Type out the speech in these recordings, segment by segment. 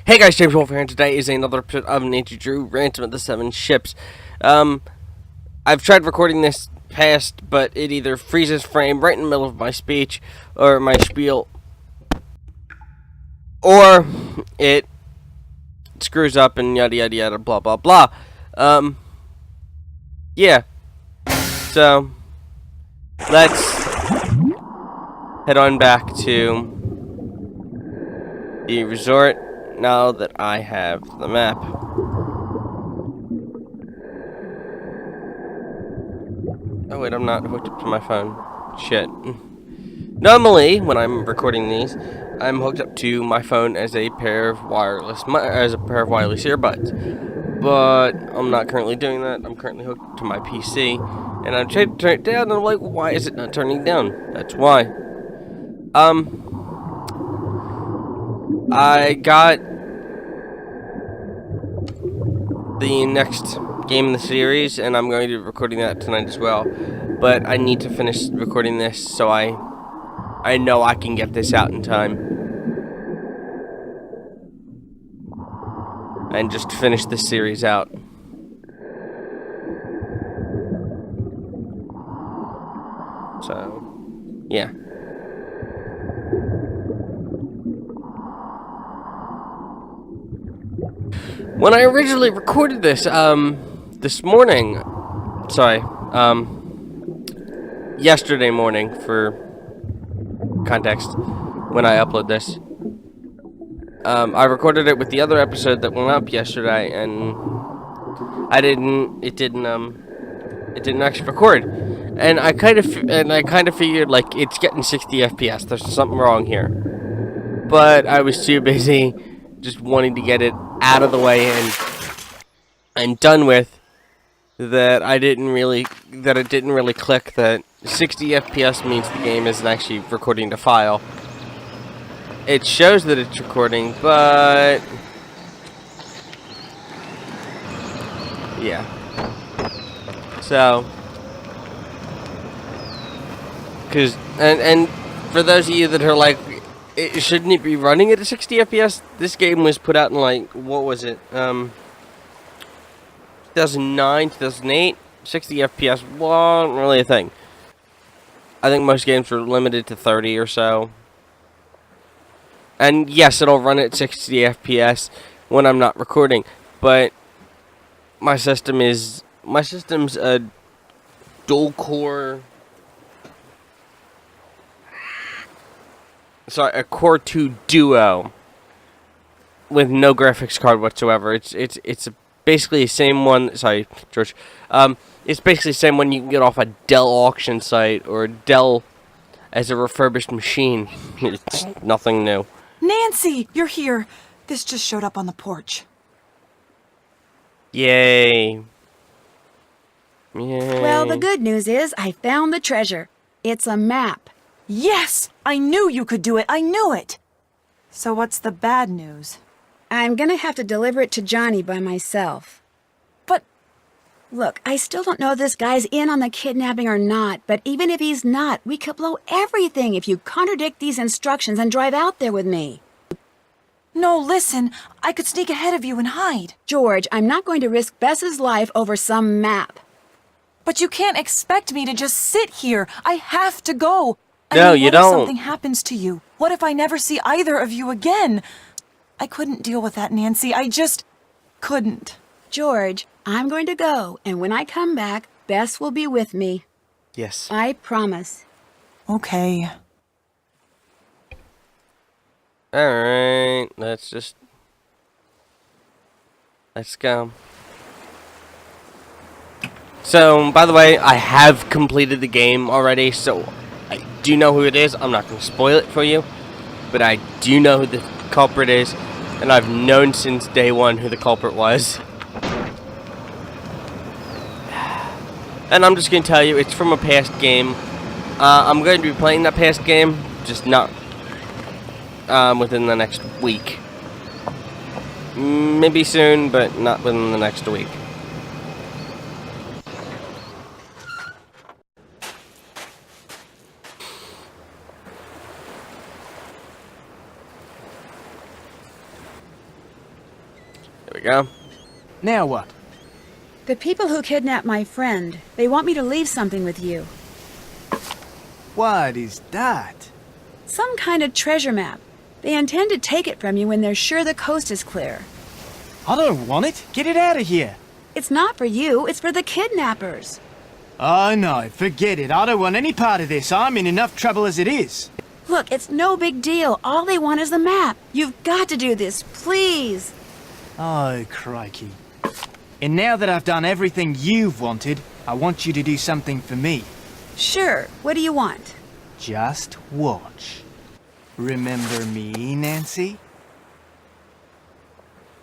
Hey guys, James Wolf here, and today is another episode of Nature Drew Ransom of the Seven Ships. I've tried recording this past, but it either freezes frame right in the middle of my speech, or my spiel, or it screws up and yada yada yada blah blah blah. Yeah. So, let's head on back to the resort now that I have the map. Oh wait, I'm not hooked up to my phone. Shit. Normally, when I'm recording these, I'm hooked up to my phone as a pair of wireless earbuds. But I'm not currently doing that. I'm currently hooked to my PC, and I'm trying to turn it down, and I'm like, why is it not turning down? That's why. I got the next game in the series, and I'm going to be recording that tonight as well. But I need to finish recording this so I know I can get this out in time. And just finish this series out. So, yeah. When I originally recorded this, this morning, yesterday morning, for context, when I upload this, I recorded it with the other episode that went up yesterday, and it didn't actually record, and I kind of figured, like, it's getting 60 FPS, there's something wrong here, but I was too busy just wanting to get it out of the way and done with, that it didn't really click that 60 FPS means the game isn't actually recording the file. It shows that it's recording, but yeah. So, and for those of you that are like, shouldn't it be running at a 60 FPS? This game was put out in, like, what was it? 2009, 2008? 60 FPS wasn't really a thing. I think most games were limited to 30 or so. And yes, it'll run at 60 FPS when I'm not recording, but my system's a dual core. Sorry, a Core 2 Duo with no graphics card whatsoever. It's basically the same one. Sorry, George. It's basically the same one you can get off a Dell auction site or a Dell as a refurbished machine. It's nothing new. Nancy, you're here. This just showed up on the porch. Yay. Yay. Well, the good news is I found the treasure. It's a map. Yes! I knew you could do it. I knew it. So what's the bad news? I'm gonna have to deliver it to Johnny by myself. But look, I still don't know if this guy's in on the kidnapping or not, but even if he's not, we could blow everything if you contradict these instructions and drive out there with me. no, listen. I could sneak ahead of you and hide. George, I'm not going to risk Bess's life over some map. But you can't expect me to just sit here. I have to go. No, you what don't. if something happens to you? What if I never see either of you again? I couldn't deal with that, Nancy. I just couldn't. George, I'm going to go, and when I come back, Bess will be with me. Yes. I promise. Okay. Alright, let's go. So, by the way, I have completed the game already, so I do know who it is. I'm not going to spoil it for you, but I do know who the culprit is, and I've known since day one who the culprit was. And I'm just going to tell you, it's from a past game. I'm going to be playing that past game, just not within the next week. Maybe soon, but not within the next week. There we go. Now what? The people who kidnapped my friend, they want me to leave something with you. What is that? Some kind of treasure map. They intend to take it from you when they're sure the coast is clear. I don't want it. Get it out of here. It's not for you, it's for the kidnappers. Oh no, forget it. I don't want any part of this. I'm in enough trouble as it is. Look, it's no big deal. All they want is the map. You've got to do this, please. Oh, crikey. And now that I've done everything you've wanted, I want you to do something for me. Sure, what do you want? Just watch. Remember me, Nancy?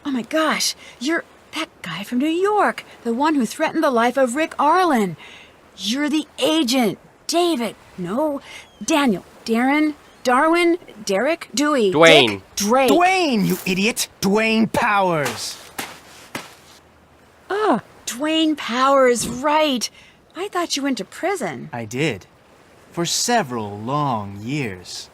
Oh my gosh, you're that guy from New York, the one who threatened the life of Rick Arlen. You're the agent, David. No, Daniel, Darren, Darwin, Derek, Dewey, Dwayne. Dick, Drake. Dwayne, you idiot! Dwayne Powers! Dwayne Powers, right. I thought you went to prison. I did. For several long years.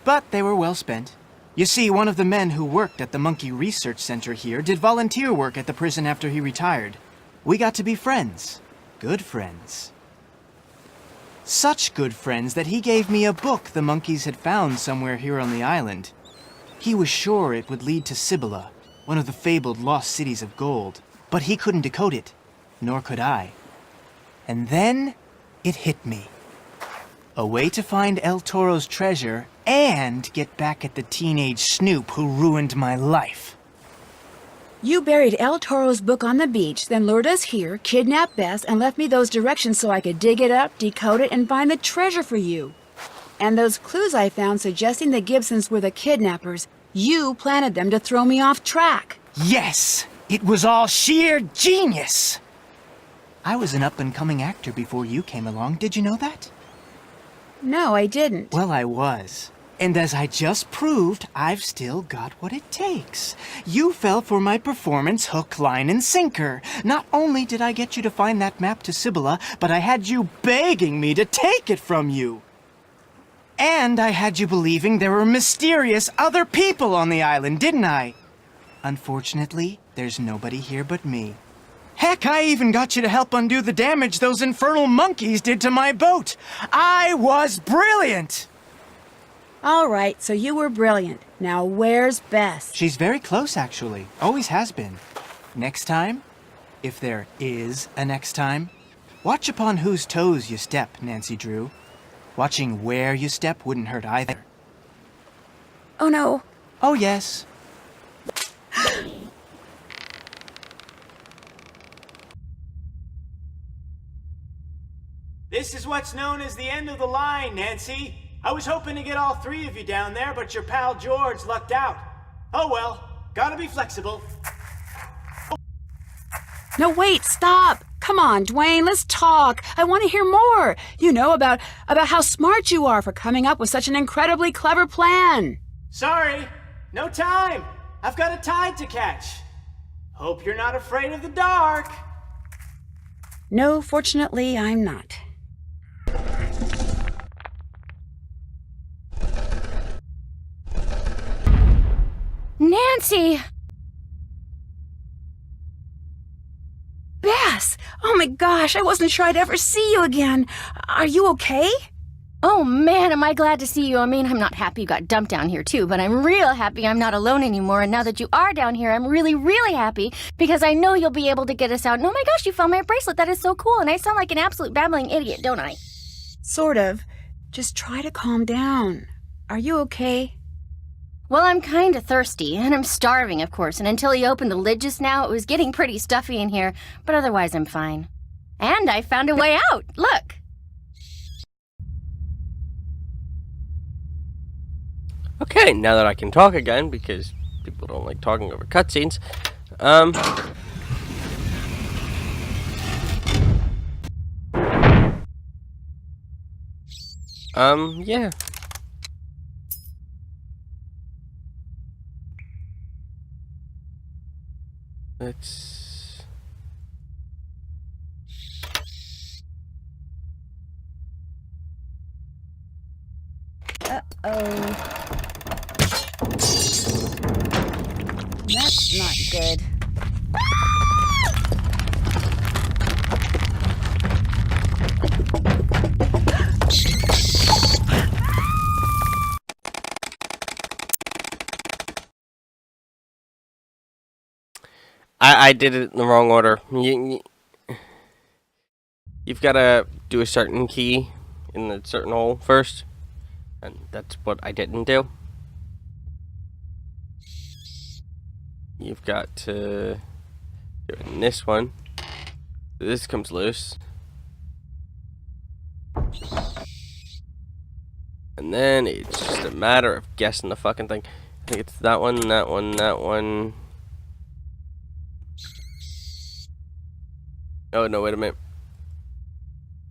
But they were well spent. You see, one of the men who worked at the Monkey Research Center here did volunteer work at the prison after he retired. We got to be friends. Good friends. Such good friends that he gave me a book the monkeys had found somewhere here on the island. He was sure it would lead to Cibola, one of the fabled lost cities of gold. But he couldn't decode it, nor could I. And then it hit me. A way to find El Toro's treasure and get back at the teenage snoop who ruined my life. You buried El Toro's book on the beach, then lured us here, kidnapped Bess, and left me those directions so I could dig it up, decode it, and find the treasure for you. And those clues I found suggesting the Gibsons were the kidnappers, you planted them to throw me off track. Yes! It was all sheer genius! I was an up-and-coming actor before you came along, did you know that? No, I didn't. Well, I was. And as I just proved, I've still got what it takes. You fell for my performance hook, line, and sinker. Not only did I get you to find that map to Cibola, but I had you begging me to take it from you. And I had you believing there were mysterious other people on the island, didn't I? Unfortunately, there's nobody here but me. Heck, I even got you to help undo the damage those infernal monkeys did to my boat. I was brilliant! All right, so you were brilliant. Now where's Bess? She's very close, actually. Always has been. Next time, if there is a next time, watch upon whose toes you step, Nancy Drew. Watching where you step wouldn't hurt either. Oh no. Oh, yes. This is what's known as the end of the line, Nancy. I was hoping to get all three of you down there, but your pal George lucked out. Oh well, gotta be flexible. No, wait, stop. Come on, Dwayne, let's talk. I want to hear more. You know, about how smart you are for coming up with such an incredibly clever plan. Sorry, no time. I've got a tide to catch. Hope you're not afraid of the dark. No, fortunately, I'm not. Nancy! Bess! Oh my gosh, I wasn't sure I'd ever see you again. Are you okay? Oh man, am I glad to see you. I mean, I'm not happy you got dumped down here too, but I'm real happy I'm not alone anymore. And now that you are down here, I'm really, really happy because I know you'll be able to get us out. And oh my gosh, you found my bracelet. That is so cool. And I sound like an absolute babbling idiot, don't I? Sort of. Just try to calm down. Are you okay? Well, I'm kind of thirsty, and I'm starving, of course, and until he opened the lid just now, it was getting pretty stuffy in here, but otherwise I'm fine. And I found a way out! Look! Okay, now that I can talk again, because people don't like talking over cutscenes, yeah. Let's... Uh-oh. That's not good. I did it in the wrong order. You've got to do a certain key in a certain hole first, and that's what I didn't do. You've got to do it in this one. This comes loose. And then it's just a matter of guessing the fucking thing. I think it's that one, that one, that one. Oh, no, wait a minute.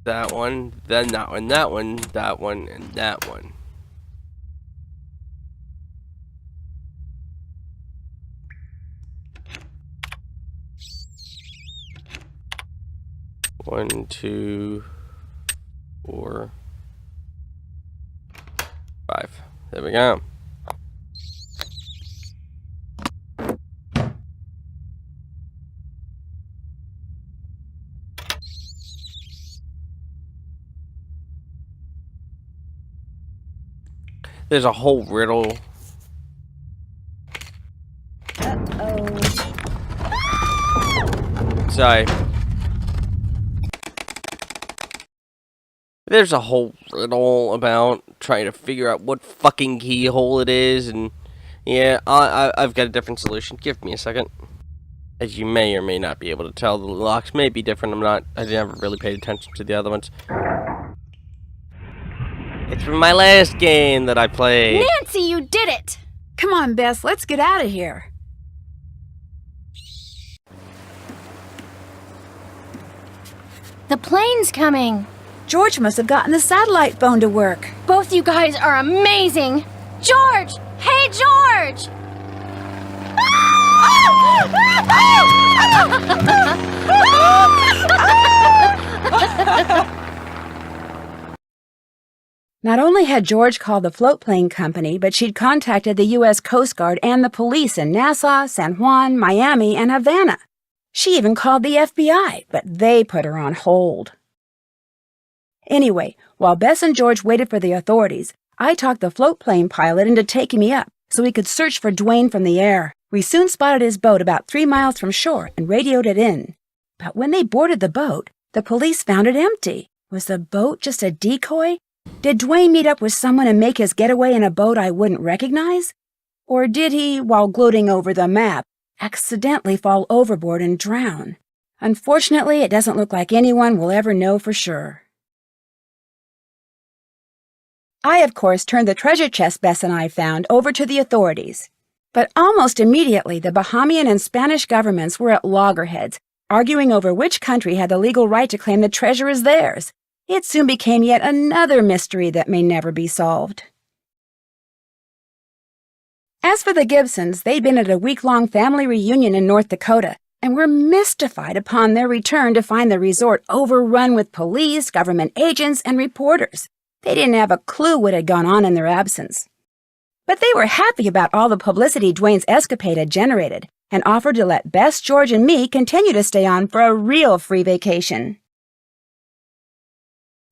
That one, then that one, that one, that one, and that one. One, 2, 4, 5. There we go. There's a whole riddle. Sorry. There's a whole riddle about trying to figure out what fucking keyhole it is, and yeah, I've got a different solution. Give me a second. As you may or may not be able to tell, the locks may be different. I never really paid attention to the other ones. It's from my last game that I played. Nancy, you did it! Come on, Bess, let's get out of here. The plane's coming. George must have gotten the satellite phone to work. Both you guys are amazing. George! Hey, George! Not only had George called the float plane company, but she'd contacted the U.S. Coast Guard and the police in Nassau, San Juan, Miami, and Havana. She even called the FBI, but they put her on hold. Anyway, while Bess and George waited for the authorities, I talked the float plane pilot into taking me up so we could search for Dwayne from the air. We soon spotted his boat about 3 miles from shore and radioed it in. But when they boarded the boat, the police found it empty. Was the boat just a decoy? Did Dwayne meet up with someone and make his getaway in a boat I wouldn't recognize? Or did he, while gloating over the map, accidentally fall overboard and drown? Unfortunately, it doesn't look like anyone will ever know for sure. I, of course, turned the treasure chest Bess and I found over to the authorities. But almost immediately, the Bahamian and Spanish governments were at loggerheads, arguing over which country had the legal right to claim the treasure as theirs. It soon became yet another mystery that may never be solved. As for the Gibsons, they'd been at a week-long family reunion in North Dakota and were mystified upon their return to find the resort overrun with police, government agents, and reporters. They didn't have a clue what had gone on in their absence. But they were happy about all the publicity Dwayne's escapade had generated and offered to let Bess, George, and me continue to stay on for a real free vacation.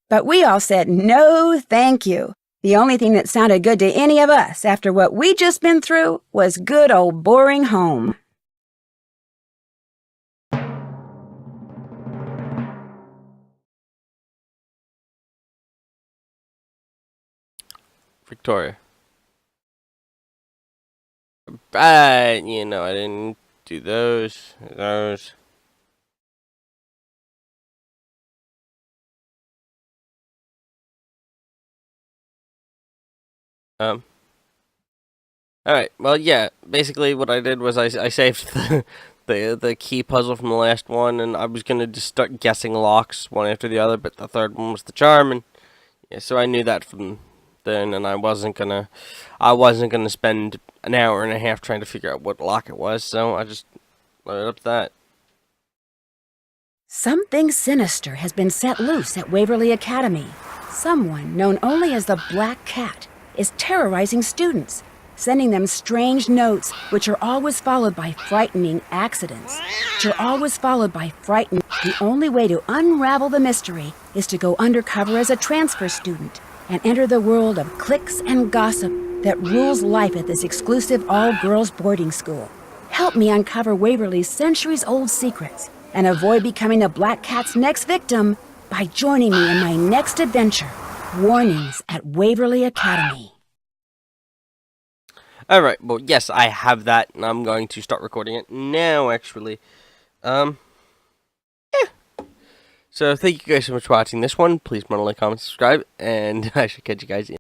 But we all said no thank you. The only thing that sounded good to any of us after what we'd just been through was good old boring home. Victoria. You know, I didn't do those. Alright, well, yeah, basically what I did was I saved the key puzzle from the last one, and I was gonna just start guessing locks one after the other, but the third one was the charm, and yeah, so I knew that from then, and I wasn't gonna spend an hour and a half trying to figure out what lock it was, so I just loaded up that. Something sinister has been set loose at Waverly Academy. Someone, known only as the Black Cat, is terrorizing students, sending them strange notes, which are always followed by frightening accidents. The only way to unravel the mystery is to go undercover as a transfer student and enter the world of cliques and gossip that rules life at this exclusive all-girls boarding school. Help me uncover Waverly's centuries-old secrets and avoid becoming the Black Cat's next victim by joining me in my next adventure. Warnings at Waverly Academy. Alright, well, yes, I have that, and I'm going to start recording it now, actually. Yeah. So, thank you guys so much for watching this one. Please, like, comment, subscribe, and I should catch you guys in